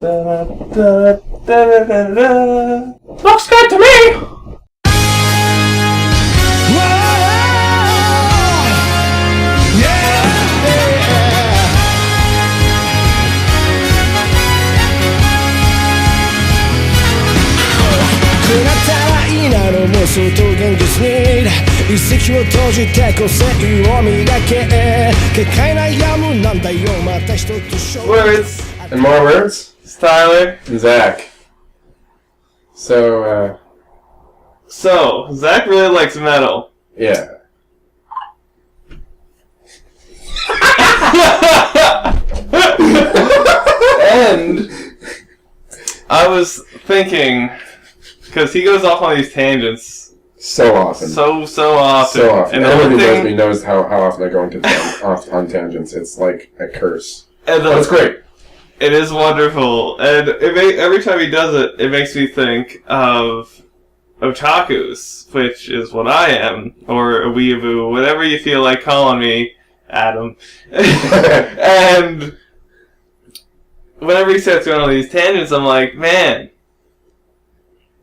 Looks good to me! Words and more words. It's Tyler. And Zach. So Zach really likes metal. yeah. And I was thinking, because he goes off on these tangents So often. so often. So often. And Anyone who knows me knows how often I go off on tangents. It's like a curse. And But it's great. It is wonderful, and every time he does it, it makes me think of otakus, which is what I am, or a weeaboo, whatever you feel like calling me, Adam. And whenever he starts going on these tangents, I'm like, man,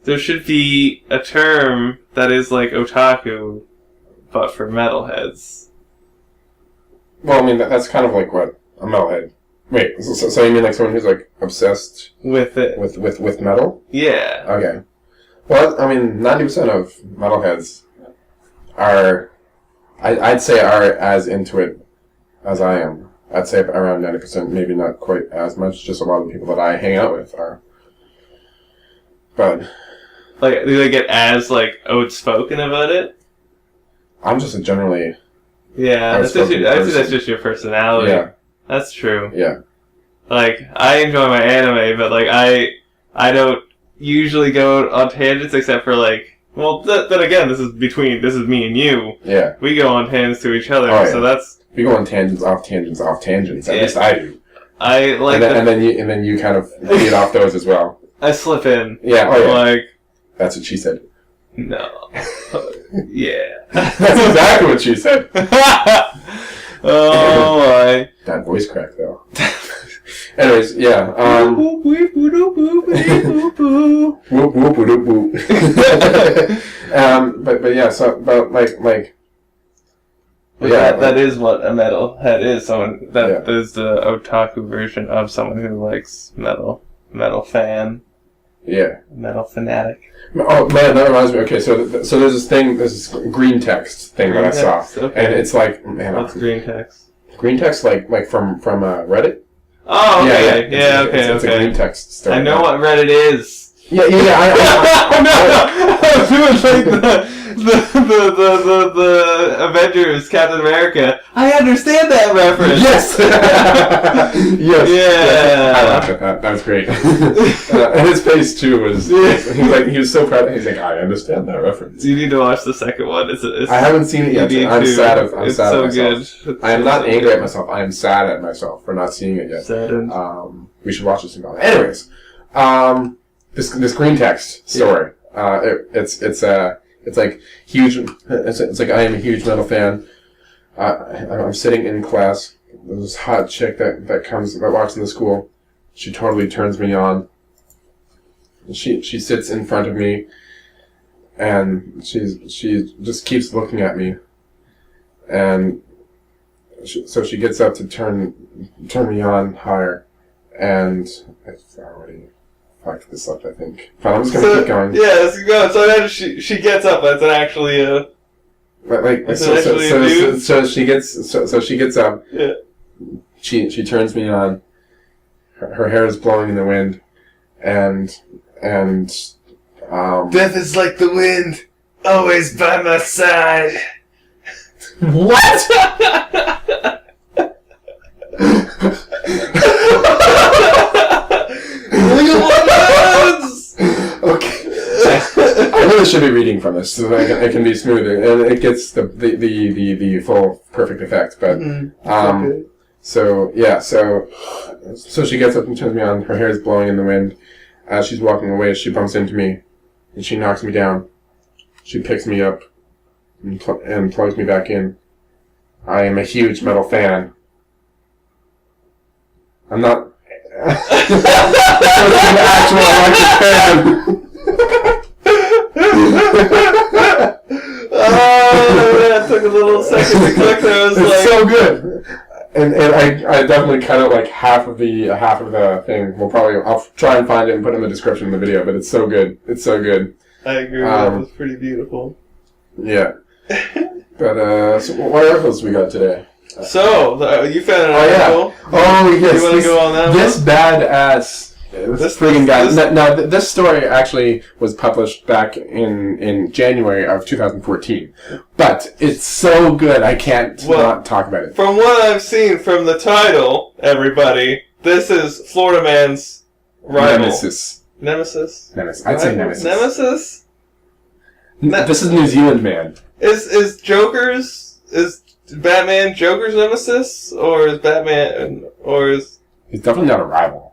there should be a term that is like otaku, but for metalheads. Well, I mean, that's kind of like what a metalhead. Wait, so you mean like someone who's like obsessed With it. with metal? Yeah. Okay. Well, I mean, 90% of metalheads are, I'd say, are as into it as I am. I'd say around 90%, maybe not quite as much. Just a lot of the people that I hang out with are. But Like, do they get as like outspoken about it? I'm just a generally Yeah, I think that's just your personality. yeah. That's true. Yeah. Like, I enjoy my anime, but like I don't usually go on tangents except for like, well, then again, this is me and you. Yeah. We go on tangents to each other, Oh, yeah. so that's. We go on tangents, off tangents, off tangents. At Yeah. least I do. I like. And then you kind of feed off those as well. I slip in. Yeah. Oh yeah. Like. That's what she said. No. Yeah. That's exactly what she said. Oh my. That voice crack though. Anyways, yeah. Whoop whoop whoop whoop. But yeah. So but like. Yeah, that is what a metalhead is. Someone that is the otaku version of someone who likes metal fan. Yeah. Metal fanatic. Oh man, that reminds me. Okay, so there's this thing, this green text thing that I saw, okay. and it's like, man, What's green text? Green text, like from Reddit. Oh, okay, It's a green text story. I know what Reddit is. Yeah. No, I was doing like the Avengers, Captain America. I understand that reference. Yes. Yes. Yeah. I laughed at that. That was great. And his face too was. He was so proud. He's like, I understand that reference. You need to watch the second one. I haven't seen it yet. I'm sad at myself. Good. I am not angry at myself. I am sad at myself for not seeing it yet. Saddened. We should watch this sometime. Anyways, this green text story. It's like huge. It's like I am a huge metal fan. I'm sitting in class. There's this hot chick that walks in the school. She totally turns me on. She sits in front of me, and she just keeps looking at me. And so she gets up to turn me on higher, and I've already fucked this up, I think. Fine, I'm just gonna keep going. Yeah, let's go. So then she gets up. That's actually a. So she gets up. Yeah. She turns me on. Her hair is blowing in the wind, and Death is like the wind, always by my side. What? Okay. I really should be reading from this so that it can be smoother, and it gets the full perfect effect. But so she gets up and turns me on. Her hair is blowing in the wind. As she's walking away, she bumps into me, and she knocks me down. She picks me up and plugs me back in. I am a huge metal fan. I'm not. That took a little second to click there. I was It's so good. And I definitely cut out like half of the thing. I'll try and find it and put it in the description of the video, but it's so good. It's so good. I agree. That was pretty beautiful. Yeah. But so what articles we got today? So you found an article. Oh yes. You want to go on that? This badass. This friggin' guy. Now, this story actually was published back in January of 2014, but it's so good I can't not talk about it. From what I've seen from the title, everybody, this is Florida man's rival. Nemesis. I'd say Nemesis. Nemesis. This is New Zealand man. Is Batman Joker's nemesis, or is He's definitely not a rival.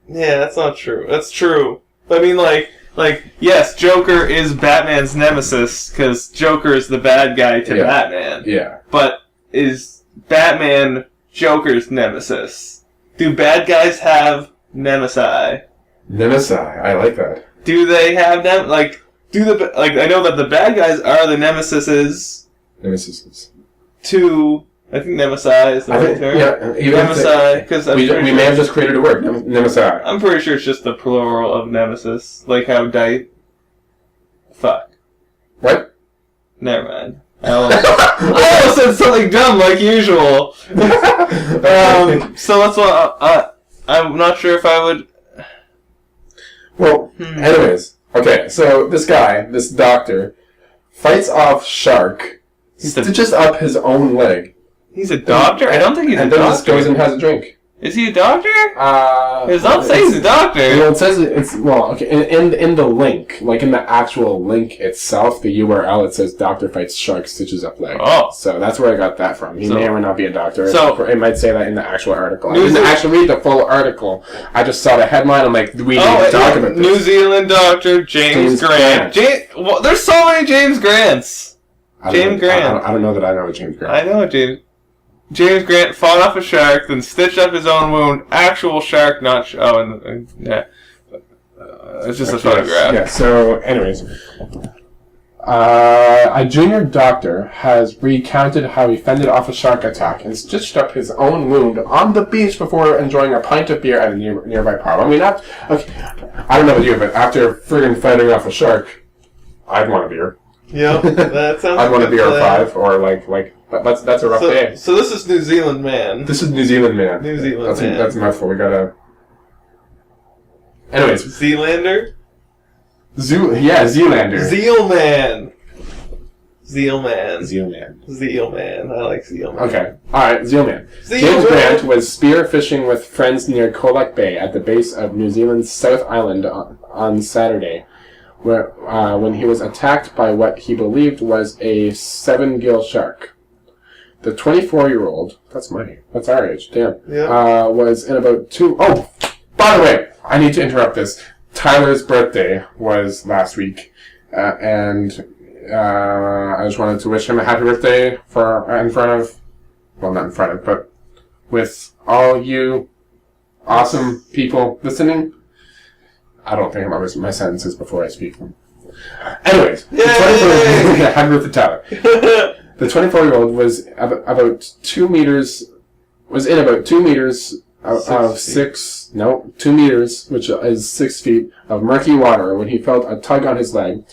Yeah, that's not true. That's true. I mean, yes, Joker is Batman's nemesis, because Joker is the bad guy to Batman. Yeah. But is Batman Joker's nemesis? Do bad guys have nemesi? Nemesi, I like that. Do they have I know that the bad guys are the nemesises. Nemesises. To... I think Nemesi is the right term. Yeah, Nemesi, because we may have just created a word. Nemesi. I'm pretty sure it's just the plural of nemesis, like how Fuck. What? Never mind. I almost said something dumb like usual. So that's what I'm not sure if I would. Well, anyways, okay. So this guy, this doctor, fights off shark, stitches up his own leg. He's a doctor? I don't think he's a doctor. And then just goes and has a drink. Is he a doctor? It doesn't say he's a doctor. Well, it says it's... Well, okay, in the link, like in the actual link itself, the URL, it says doctor fights shark, stitches up leg. Oh. So that's where I got that from. He may or may not be a doctor. So it might say that in the actual article. I didn't actually read the full article. I just saw the headline. I'm like, we need to talk about this. New Zealand doctor, James Grant. There's so many James Grants. James Grant. I don't know that I know a James Grant. I know a James Grant fought off a shark, then stitched up his own wound. Actual shark, not yeah. It's just a photograph. Yeah. So, anyways, a junior doctor has recounted how he fended off a shark attack and stitched up his own wound on the beach before enjoying a pint of beer at a nearby pub. I mean, I don't know about you, but after friggin' fending off a shark, I'd want a beer. Yeah, that sounds. I'd want a beer or 5, or like. That's a rough day. So this is New Zealand man. This is New Zealand man. New Zealand man. That's a mouthful. We gotta... Anyways. Zealander? Zealander. ZealMan. ZealMan. I like ZealMan. Okay. Alright, ZealMan. James Grant was spear fishing with friends near Colac Bay at the base of New Zealand's South Island on Saturday, when he was attacked by what he believed was a 7-gill shark. The 24-year-old, that's our age, damn, was in about 2... Oh, by the way, I need to interrupt this. Tyler's birthday was last week, and I just wanted to wish him a happy birthday but with all you awesome people listening. I don't think about my sentences before I speak them. Anyways, happy birthday, Tyler. The 24-year-old was about 2 meters, was in about 2 meters of 2 meters, which is 6 feet, of murky water when he felt a tug on his leg,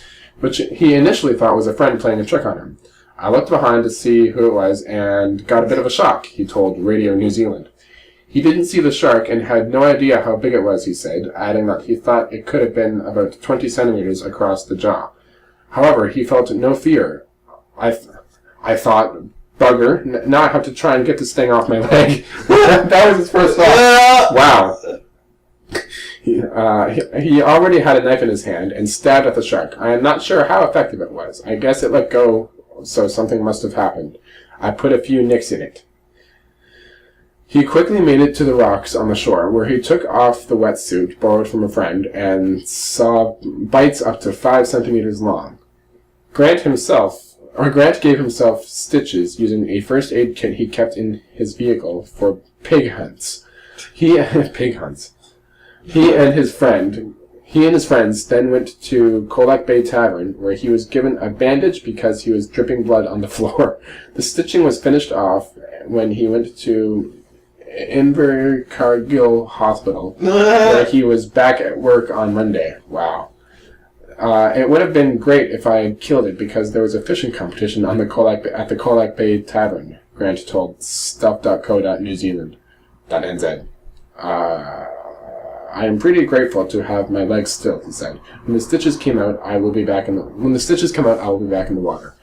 which he initially thought was a friend playing a trick on him. I looked behind to see who it was and got a bit of a shock, he told Radio New Zealand. He didn't see the shark and had no idea how big it was, he said, adding that he thought it could have been about 20 centimeters across the jaw. However, he felt no fear. I thought, bugger, now I have to try and get this thing off my leg. That was his first thought. Wow. He already had a knife in his hand and stabbed at the shark. I am not sure how effective it was. I guess it let go, so something must have happened. I put a few nicks in it. He quickly made it to the rocks on the shore, where he took off the wetsuit borrowed from a friend and saw bites up to 5 centimeters long. Grant gave himself stitches using a first aid kit he kept in his vehicle for pig hunts. He and his friend He and his friends then went to Colac Bay Tavern, where he was given a bandage because he was dripping blood on the floor. The stitching was finished off when he went to Invercargill Hospital, where he was back at work on Monday. Wow. It would have been great if I had killed it because there was a fishing competition on the at the Colac Bay Tavern, Grant told stuff.co.newzealand.nz. I am pretty grateful to have my legs still, he said. When the stitches come out, I will be back in the water.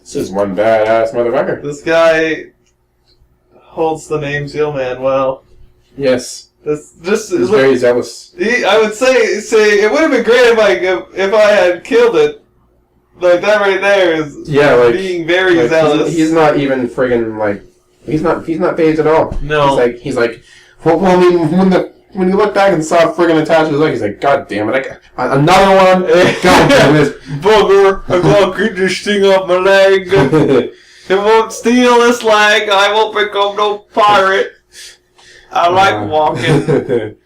This is one badass motherfucker. This guy holds the name ZealMan well. Yes. He's very zealous. I would say it would have been great if I had killed it. Like that right there is being very zealous. He's not even friggin' like he's not phased at all. No. He's like well I mean when you look back and saw friggin' attached to his leg, he's like, God damn it, another one? God damn it. Bugger, I gotta get this thing off my leg. It won't steal this leg, I won't become no pirate. I like walking.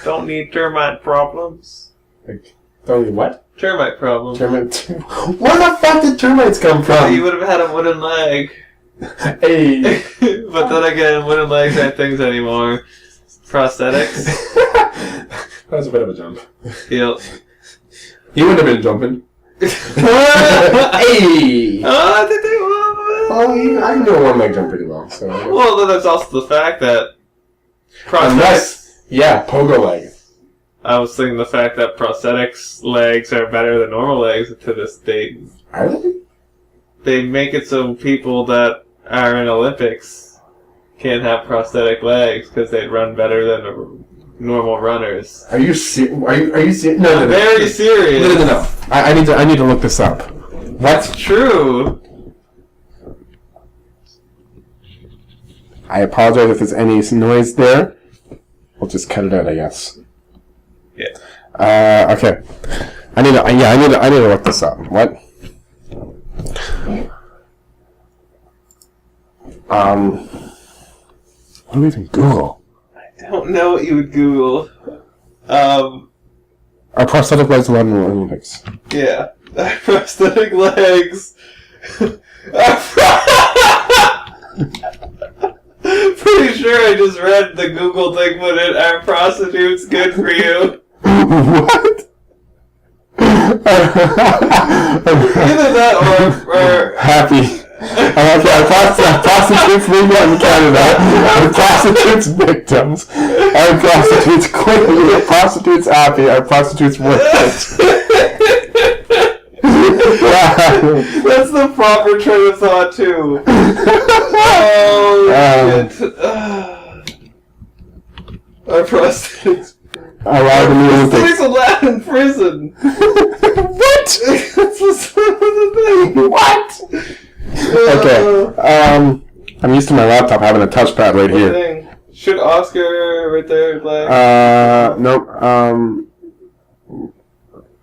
Don't need termite problems. Don't need what? Termite problems. Where the fuck did termites come from? You would have had a wooden leg. Hey. But then again, wooden legs aren't things anymore. Prosthetics. That was a bit of a jump. Yep. He wouldn't have been jumping. Hey! I think they will. I can do a one leg jump pretty well. So. Well, then there's also the fact that pogo leg. I was thinking the fact that prosthetics legs are better than normal legs to this date. Are they? They make it so people that are in Olympics can't have prosthetic legs because they'd run better than normal runners. Are you serious? Are you serious? No, I'm very serious. No. I need to look this up. That's true. I apologize if there's any noise there. We'll just cut it out, I guess. Yeah. Okay. I need to look this up. What? What do we even Google? I don't know what you would Google. Are prosthetic legs allowed in the Olympics? Yeah. Prosthetic legs. Pretty sure I just read the Google thing, but are prostitutes good for you? What? Either that or happy. Our prostitutes legal in Canada. Our prostitutes victims. Our prostitutes quitting. Our prostitutes happy. Our prostitutes worth it. That's the proper train of thought too. Shit. Our prostitutes. Allowed in the Olympics. He's allowed in prison. What? That's what's wrong with the thing. What? Okay. I'm used to my laptop having a touchpad right here. Thing? Should Oscar right there like? Nope.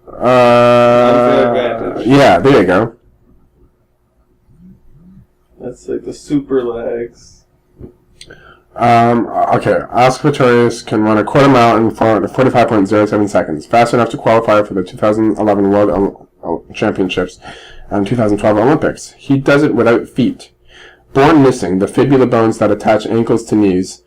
Unfair advantage. Yeah, there you go. That's like the super legs. Okay. Oscar Pistorius can run a quarter mile in 45.07 seconds, fast enough to qualify for the 2011 World Championships and 2012 Olympics. He does it without feet. Born missing, the fibula bones that attach ankles to knees.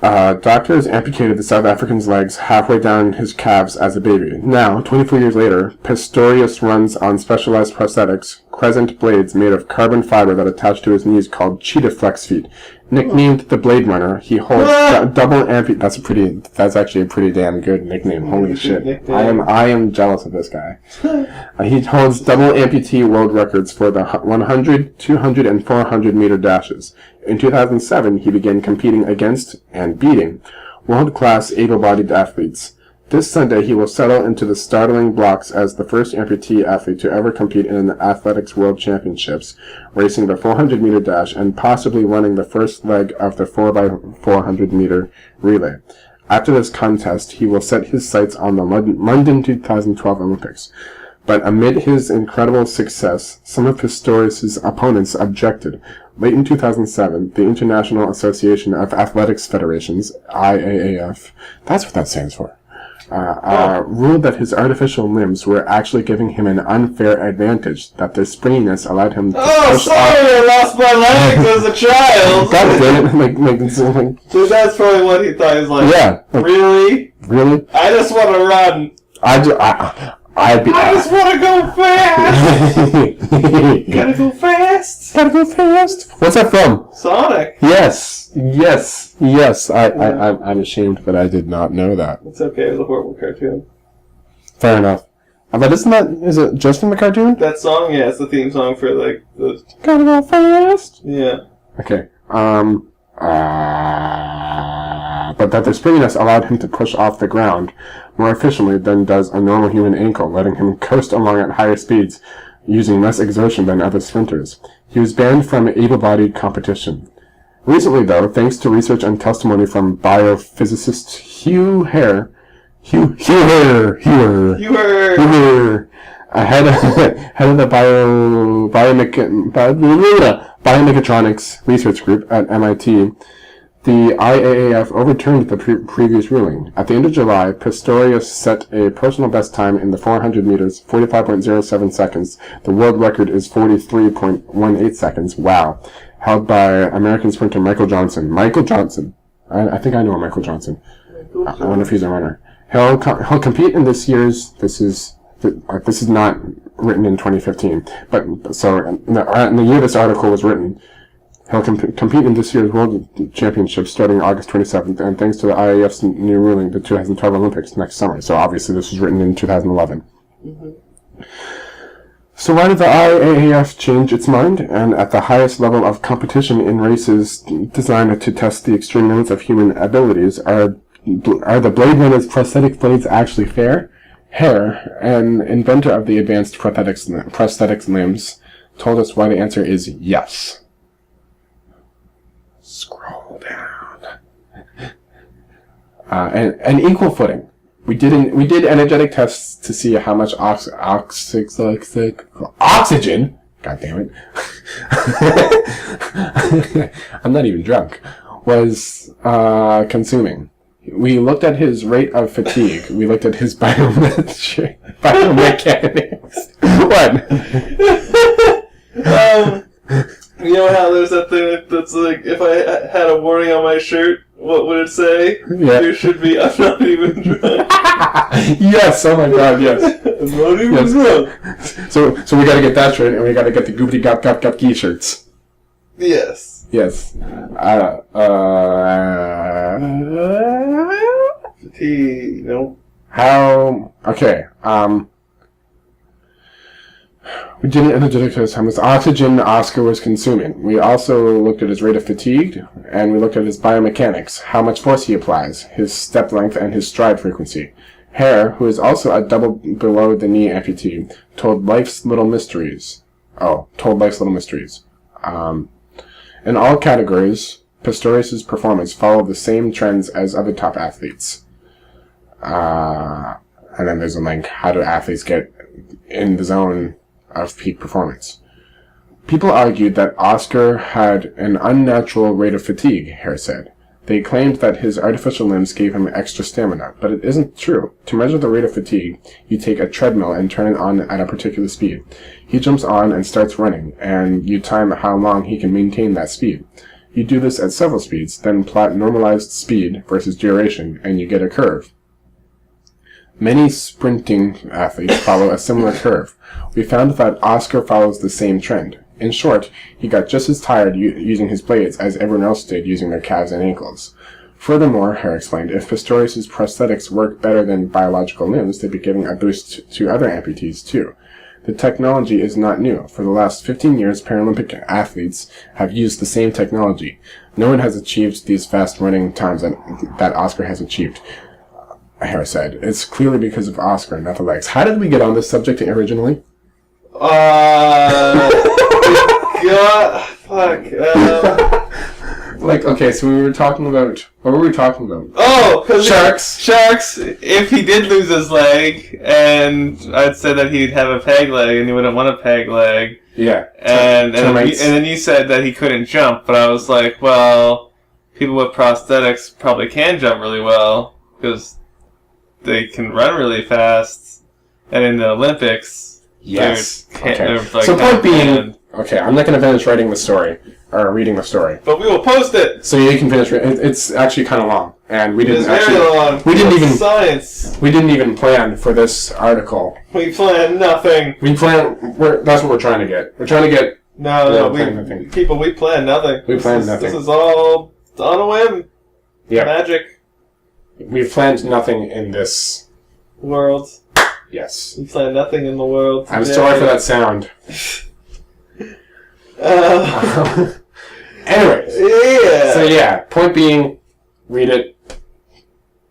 Doctors amputated the South African's legs halfway down his calves as a baby. Now, 24 years later, Pistorius runs on specialized prosthetics, crescent blades made of carbon fiber that attach to his knees called cheetah flex feet. Nicknamed the Blade Runner, he holds double ampute. That's actually a pretty damn good nickname. Holy shit! I am jealous of this guy. He holds double amputee world records for the 100, 200, and 400 meter dashes. In 2007, he began competing against and beating world-class able-bodied athletes. This Sunday, he will settle into the startling blocks as the first amputee athlete to ever compete in an athletics world championships, racing the 400-meter dash and possibly running the first leg of the 4x400-meter relay. After this contest, he will set his sights on the London 2012 Olympics. But amid his incredible success, some of Pistorius' opponents objected. Late in 2007, the International Association of Athletics Federations, IAAF, that's what that stands for, ruled that his artificial limbs were actually giving him an unfair advantage, that their springiness allowed him to push off... I lost my legs as a child! God damn it, So that's probably what he thought. He's like, yeah. Really? Really? I just want to run. I just want to go fast! Gotta go fast! Gotta go fast! What's that from? Sonic. Yes. I'm ashamed, but I did not know that. It's okay, it was a horrible cartoon. Fair enough. But is it just from the cartoon? That song, yeah, it's the theme song for, like, the... Gotta go fast! Yeah. Okay, but that their springiness allowed him to push off the ground more efficiently than does a normal human ankle, letting him coast along at higher speeds, using less exertion than other sprinters. He was banned from able-bodied competition. Recently, though, thanks to research and testimony from biophysicist Hugh Hare, head of the biomechatronics research group at MIT, the IAAF overturned the previous ruling. At the end of July, Pistorius set a personal best time in the 400 meters, 45.07 seconds. The world record is 43.18 seconds. Wow. Held by American sprinter Michael Johnson. I think I know Michael Johnson. I wonder if he's a runner. He'll compete in this year's... This is not written in 2015, but so in the year this article was written, he'll compete in this year's World Championships starting August 27th, and thanks to the IAF's new ruling, the 2012 Olympics next summer. So obviously this was written in 2011. Mm-hmm. So why did the IAAF change its mind? And at the highest level of competition in races designed to test the extreme limits of human abilities, are the blade runners' prosthetic blades actually fair? Hare, an inventor of the advanced prosthetics limbs, told us why the answer is yes. Scroll down. And equal footing. We did energetic tests to see how much oxygen. God damn it. I'm not even drunk. Was consuming. We looked at his rate of fatigue. We looked at his biomechanics. What? You know how there's that thing that's like, if I had a warning on my shirt, what would it say? Yeah. There should be, I'm not even drunk. Yes, oh my god, yes. I'm not even drunk. So we gotta get that shirt, and we gotta get the goopty gop gee shirts. Yes. Yes. Fatigue, no. How, okay, we did an energetic test how much oxygen Oscar was consuming. We also looked at his rate of fatigue, and we looked at his biomechanics, how much force he applies, his step length, and his stride frequency. Hare, who is also a double below the knee amputee, told life's little mysteries. In all categories, Pistorius' performance followed the same trends as other top athletes. And then there's a link, how do athletes get in the zone of peak performance? People argued that Oscar had an unnatural rate of fatigue, Hare said. They claimed that his artificial limbs gave him extra stamina, but it isn't true. To measure the rate of fatigue, you take a treadmill and turn it on at a particular speed. He jumps on and starts running, and you time how long he can maintain that speed. You do this at several speeds, then plot normalized speed versus duration, and you get a curve. Many sprinting athletes follow a similar curve. We found that Oscar follows the same trend. In short, he got just as tired using his blades as everyone else did using their calves and ankles. Furthermore, Hare explained, if Pistorius' prosthetics work better than biological limbs, they'd be giving a boost to other amputees too. The technology is not new. For the last 15 years, Paralympic athletes have used the same technology. No one has achieved these fast running times that Oscar has achieved, Hare said. It's clearly because of Oscar, not the legs. How did we get on this subject originally? God, fuck. Okay, so we were talking about... What were we talking about? Oh, because... Sharks! If he did lose his leg, and I'd say that he'd have a peg leg, and he wouldn't want a peg leg. Yeah. And then you said that he couldn't jump, but I was like, well, people with prosthetics probably can jump really well, because they can run really fast, and in the Olympics, Yes. they're Okay. like So point being, hand. okay, I'm not going to finish writing the story or reading the story, But we will post it. so you can finish. It's actually kind of long, and we It's didn't very actually. long. we didn't It's even- science. We didn't even plan for this article. We plan nothing. That's what we're trying to get. We're trying to get. No, We plan nothing. we plan nothing. We plan This nothing. is all on a whim. Yeah. Magic We've planned nothing in this. world. Yes. We plan nothing in the world. I'm today. sorry for that sound. Anyways. Yeah. So yeah, point being, read it,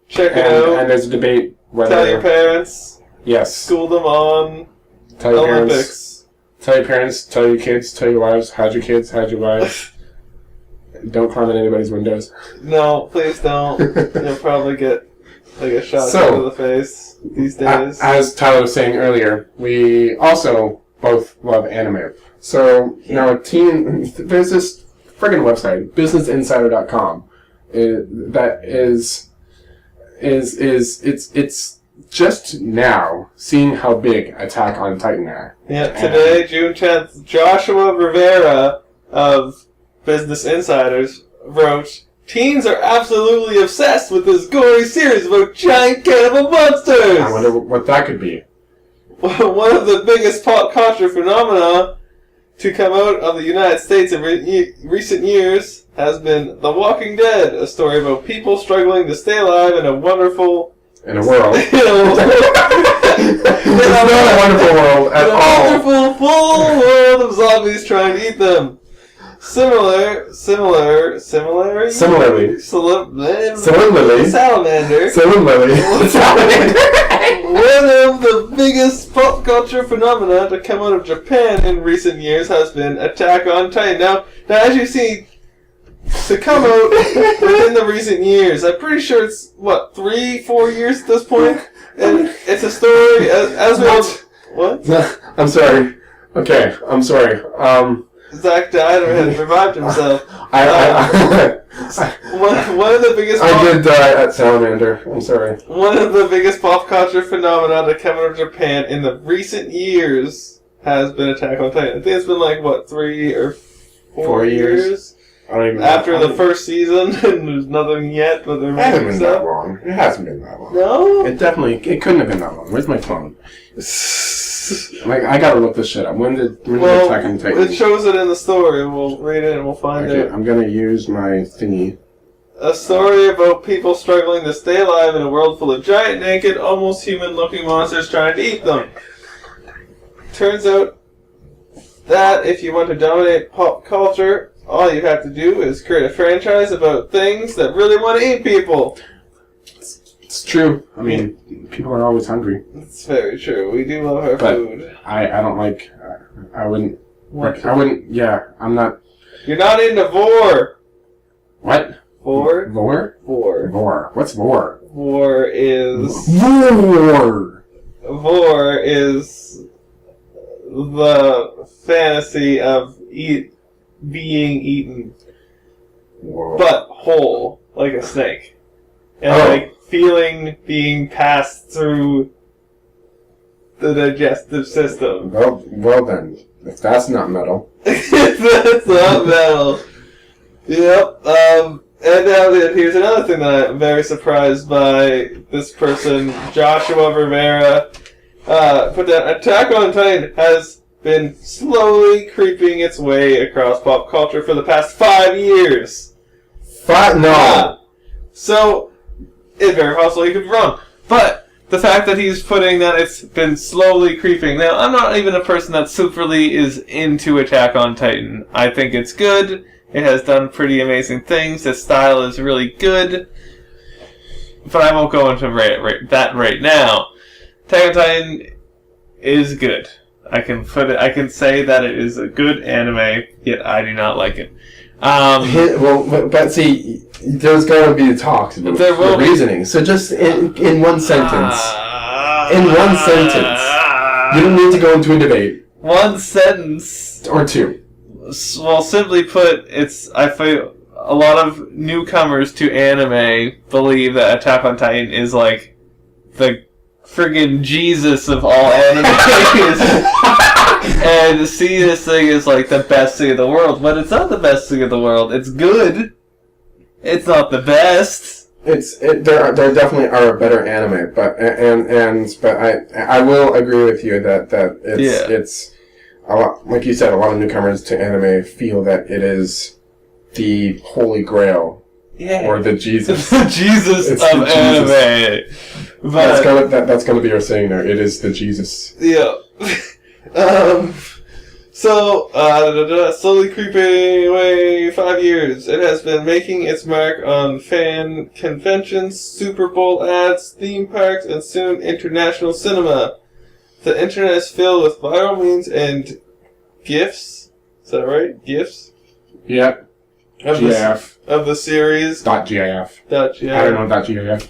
Check it and out. there's a debate whether. Tell your parents. Yes. School them on Tell your parents. Olympics. Tell your parents. Tell your kids. Tell your wives. Hide your kids. Hide your wives. Don't climb in anybody's windows. No, please don't. You'll probably get like a shot So, to the face these days. As Tyler was saying earlier, we also both love anime. So now there's this friggin' website, businessinsider.com, that it's just now seeing how big Attack on Titan are. Yeah, today, June 10th, Joshua Rivera of Business Insiders wrote, "Teens are absolutely obsessed with this gory series about giant cannibal monsters." I wonder what that could be. One of the biggest pop culture phenomena to come out of the United States in recent years has been The Walking Dead, a story about people struggling to stay alive in a wonderful... In a world. It's not a wonderful world at all. wonderful, full world of zombies trying to eat them. Similarly, Salamander. One of the biggest pop culture phenomena to come out of Japan in recent years has been Attack on Titan. Now as you see, to come out within the recent years, I'm pretty sure it's, 3-4 years at this point? And it's a story, as well... What? I'm sorry. Okay, I'm sorry. Zack died or had revived himself. One of the biggest... I did die at Salamander. I'm sorry. One of the biggest pop culture phenomena to come out of Japan in the recent years has been Attack on Titan. I think it's been 3 or 4 years? I don't even After the first season, and there's nothing yet, but they're It hasn't making been that stuff. long. It hasn't been that long. No? It couldn't have been that long. Where's my phone? I gotta look this shit up. When did Attack on Titan? It shows it in the story. We'll read it and we'll find Okay, it. I'm gonna use my thingy. A story about people struggling to stay alive in a world full of giant, naked, almost human-looking monsters trying to eat them. Turns out that if you want to dominate pop culture, all you have to do is create a franchise about things that really want to eat people. It's true. I mean, people are always hungry. It's very true. We do love our But food. I don't like. I wouldn't. What? I wouldn't. Yeah, I'm not. You're not into vor. What? Vor? Vor? Vor. Vor. What's vor? Vor is... Vor. Vor is the fantasy of being eaten, Whoa. but whole, like a snake. And feeling being passed through the digestive system. Well then, if that's not metal. That's not metal. Yep. And now here's another thing that I'm very surprised by. This person, Joshua Rivera, put down, Attack on Titan has been slowly creeping its way across pop culture for the past 5 years. No. So, it's very possible he could be wrong. But the fact that he's putting that it's been slowly creeping. Now, I'm not even a person that superly is into Attack on Titan. I think it's good. It has done pretty amazing things. The style is really good. But I won't go into that right now. Attack on Titan is good. I can say that it is a good anime, yet I do not like it. But see, there's going to be the talks, There will the be. reasoning. So just in one sentence, you don't need to go into a debate One sentence. or two. Well, simply put, I feel a lot of newcomers to anime believe that Attack on Titan is like the friggin' Jesus of all anime and see this thing as like the best thing in the world, but it's not the best thing in the world. It's good. It's not the best. There definitely are better anime, but I will agree with you that it's a lot, like you said, a lot of newcomers to anime feel that it is the holy grail. Yeah. Or the Jesus. The Jesus it's of the anime. Jesus. But, that's gonna be our saying there. It is the Jesus. Yeah. Slowly creeping away 5 years, it has been making its mark on fan conventions, Super Bowl ads, theme parks, and soon international cinema. The internet is filled with viral memes and GIFs. Is that right? GIFs? Yep. GIF. Of the series. .gif. .gif. I don't know .gif.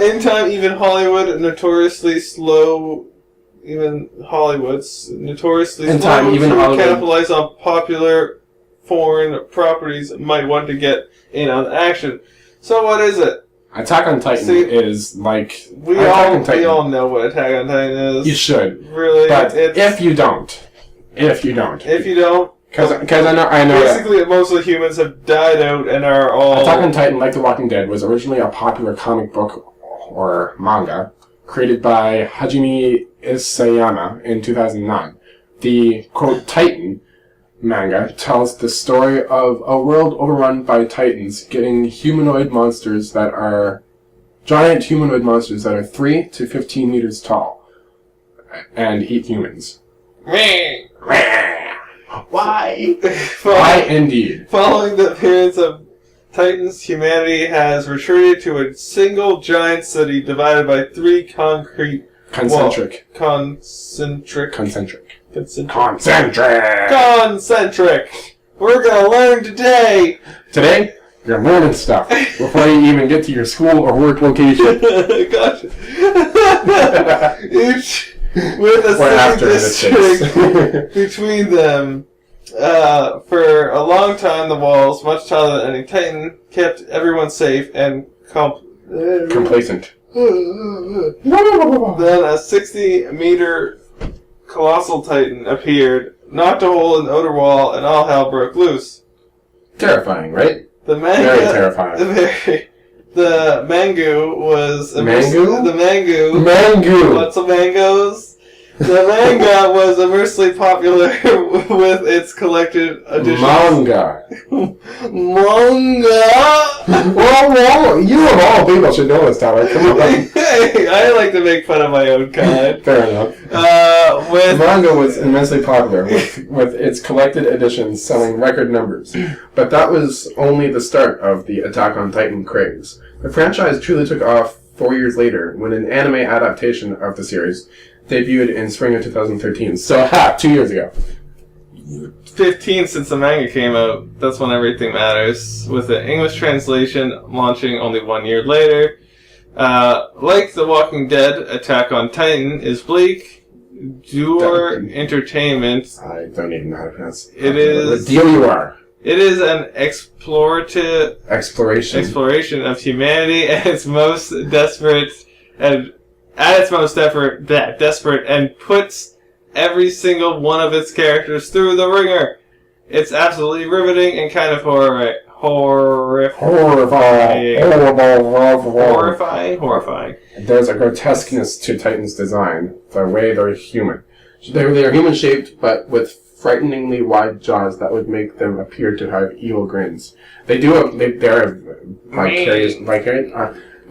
In time, even Hollywood's notoriously slow to capitalize on popular foreign properties might want to get in on the action. So what is it? Attack on Titan is like... We all know what Attack on Titan is. You should. Really? But if you don't... Because I know basically, most of the humans have died out and are all... Attack on Titan, like The Walking Dead, was originally a popular comic book or manga created by Hajime Isayama in 2009. The, quote, Titan manga tells the story of a world overrun by titans getting giant humanoid monsters that are 3 to 15 meters tall and eat humans. Why? Why indeed? Following the appearance of Titans, humanity has retreated to a single giant city divided by 3 concrete Concentric. We're gonna learn today. Today, you're learning stuff before you even get to your school or work location. Gotcha. Each with a city district between them. For a long time, the walls, much taller than any Titan, kept everyone safe and complacent. Then a 60-meter colossal Titan appeared, knocked a hole in the outer wall, and all hell broke loose. Terrifying, right? Very terrifying. The Mangu was... Mangu? The Mangu. Mangu! Lots of mangoes. The manga was immensely popular with its collected editions. Manga! Well, you of all people should know this, Tyler. Come on. Hey, I like to make fun of my own kind. Fair enough. Manga was immensely popular with its collected editions selling record numbers. But that was only the start of the Attack on Titan craze. The franchise truly took off 4 years later when an anime adaptation of the series debuted in spring of 2013. So, 2 years ago. 15 since the manga came out. That's when everything matters. With the English translation launching only 1 year later. Like The Walking Dead, Attack on Titan is bleak. Doer Entertainment. I don't even know how to pronounce it. It is... D-O-U-R. It is an exploration of humanity at its most desperate and puts every single one of its characters through the ringer. It's absolutely riveting and kind of horrifying. There's a grotesqueness to Titan's design, the way they're human. They're human-shaped, but with frighteningly wide jaws that would make them appear to have evil grins. They're vicarious.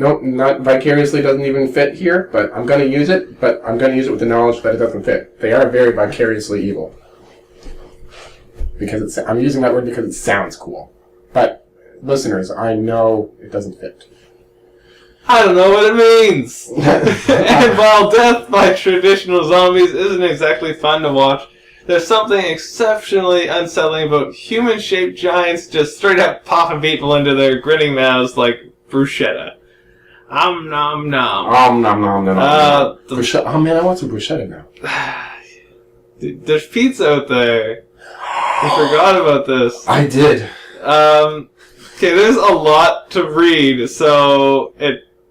No, not vicariously doesn't even fit here, but I'm going to use it, with the knowledge that it doesn't fit. They are very vicariously evil. I'm using that word because it sounds cool. But, listeners, I know it doesn't fit. I don't know what it means! And while death by traditional zombies isn't exactly fun to watch, there's something exceptionally unsettling about human-shaped giants just straight up popping people into their grinning mouths like bruschetta. Nom nom nom. Nom nom nom. Oh man, I want some bruschetta now. There's pizza out there. You forgot about this. I did. Okay, there's a lot to read, so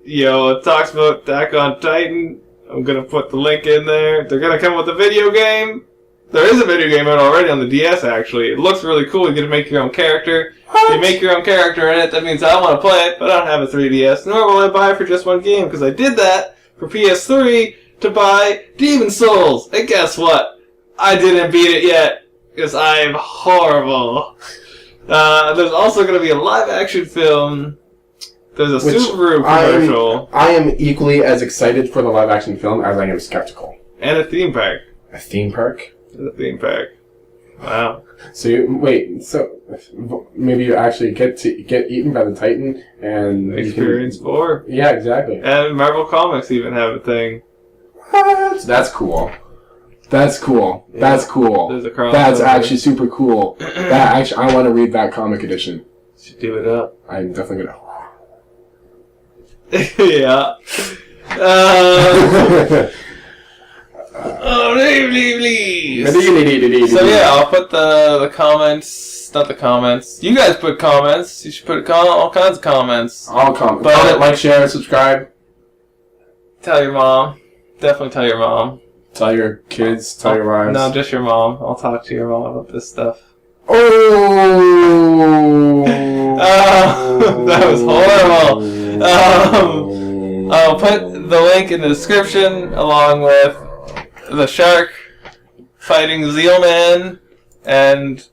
it talks about Attack on Titan. I'm gonna put the link in there. They're gonna come with a video game. There is a video game out already on the DS, actually. It looks really cool. You get to make your own character. What? You make your own character in it. That means I want to play it, but I don't have a 3DS. Nor will I buy it for just one game, because I did that for PS3 to buy Demon Souls. And guess what? I didn't beat it yet, because I'm horrible. There's also going to be a live-action film. There's a Subaru commercial. I am equally as excited for the live-action film as I am skeptical. And a theme park. A theme park? The theme park. Wow. So maybe you actually get eaten by the Titan and Experience 4. Yeah, exactly. And Marvel Comics even have a thing. What? That's cool. That's cool. Yeah. That's cool. There's a crossover. That's actually super cool. I want to read that comic edition. Should do it up. I'm definitely gonna. Yeah. Oh, please. So yeah, I'll put the comments, not the comments. You guys put comments. You should put all kinds of comments. All comments. But like, share, subscribe. Tell your mom. Definitely tell your mom. Tell your kids. Tell your wives. No, just your mom. I'll talk to your mom about this stuff. Oh, that was horrible. I'll put the link in the description along with the shark fighting ZealMan and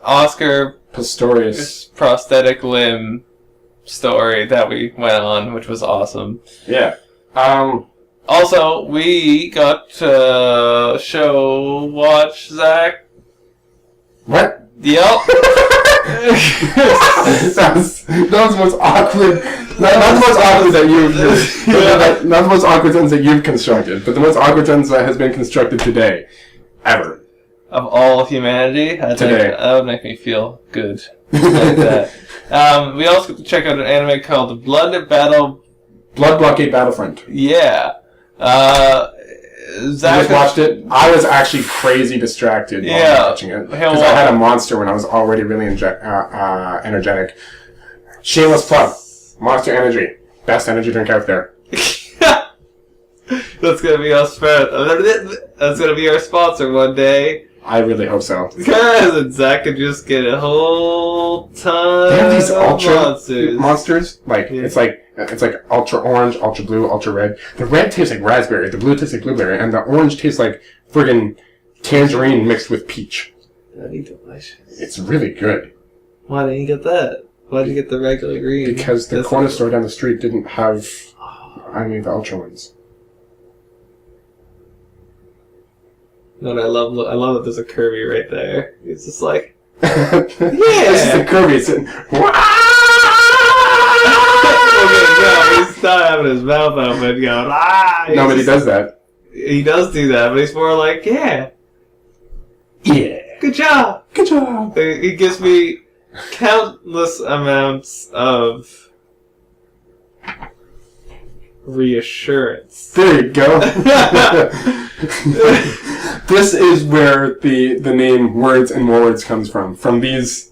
Oscar Pistorius prosthetic limb story that we went on, which was awesome. Yeah. Also, we got to watch Zack. What? Yep. That was the most awkward. Not the most awkward that you've. Not the most awkward sentence that you've constructed, but the most awkward sentence that has been constructed today, ever. Of all humanity, Today. That would make me feel good. Like that. We also get to check out an anime called Blood Blockade Battlefront. Yeah. You just watched it? I was actually crazy distracted while watching it. Because I had a monster when I was already really energetic. Shameless plug. Monster Energy. Best energy drink out there. That's gonna be That's gonna be our sponsor one day. I really hope so. Because Zack could just get a whole ton they have these ultra monsters. Like, yeah. It's like ultra orange, ultra blue, ultra red. The red tastes like raspberry, the blue tastes like blueberry, and the orange tastes like friggin' tangerine mixed with peach. That'd be delicious. It's really good. Why didn't you get that? Why did you get the regular green? Because the corner store down the street didn't have any of the ultra ones. No, I love that there's a Kirby right there. It's just like, yeah! This is the Kirby sitting. Okay, no, he's not having his mouth open going, No, but he does that. He does do that, but he's more like, yeah. Good job. Good job. He gives me countless amounts of reassurance. There you go. This is where the name Words and More Words comes from. From these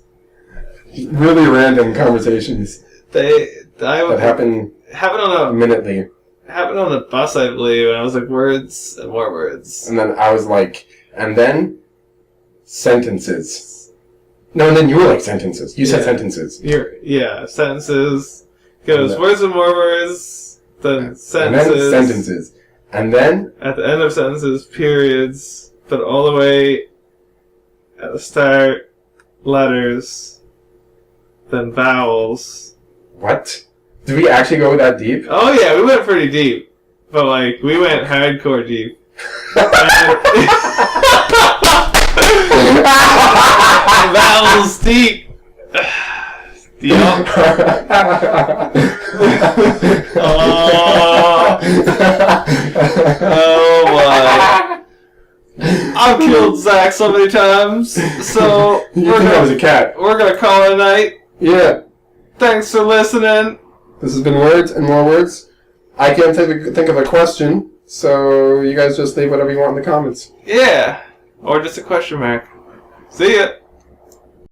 really random conversations that happen minutely. Happened on the bus, I believe, and I was like, words and more words. And then I was like, and then sentences. No, and then you were like sentences. You said sentences. Sentences. Goes words and more words, then sentences. And then sentences. And then? At the end of sentences, periods, but all the way at the start, letters, then vowels. What? Did we actually go that deep? Oh yeah, we went pretty deep. But like, we went hardcore deep. Vowels deep. Yep. Oh my. I've killed Zack so many times, so I was a cat. We're gonna call it a night. Yeah. Thanks for listening. This has been Words and More Words. I can't think of a question, so you guys just leave whatever you want in the comments. Yeah. Or just a question mark. See ya.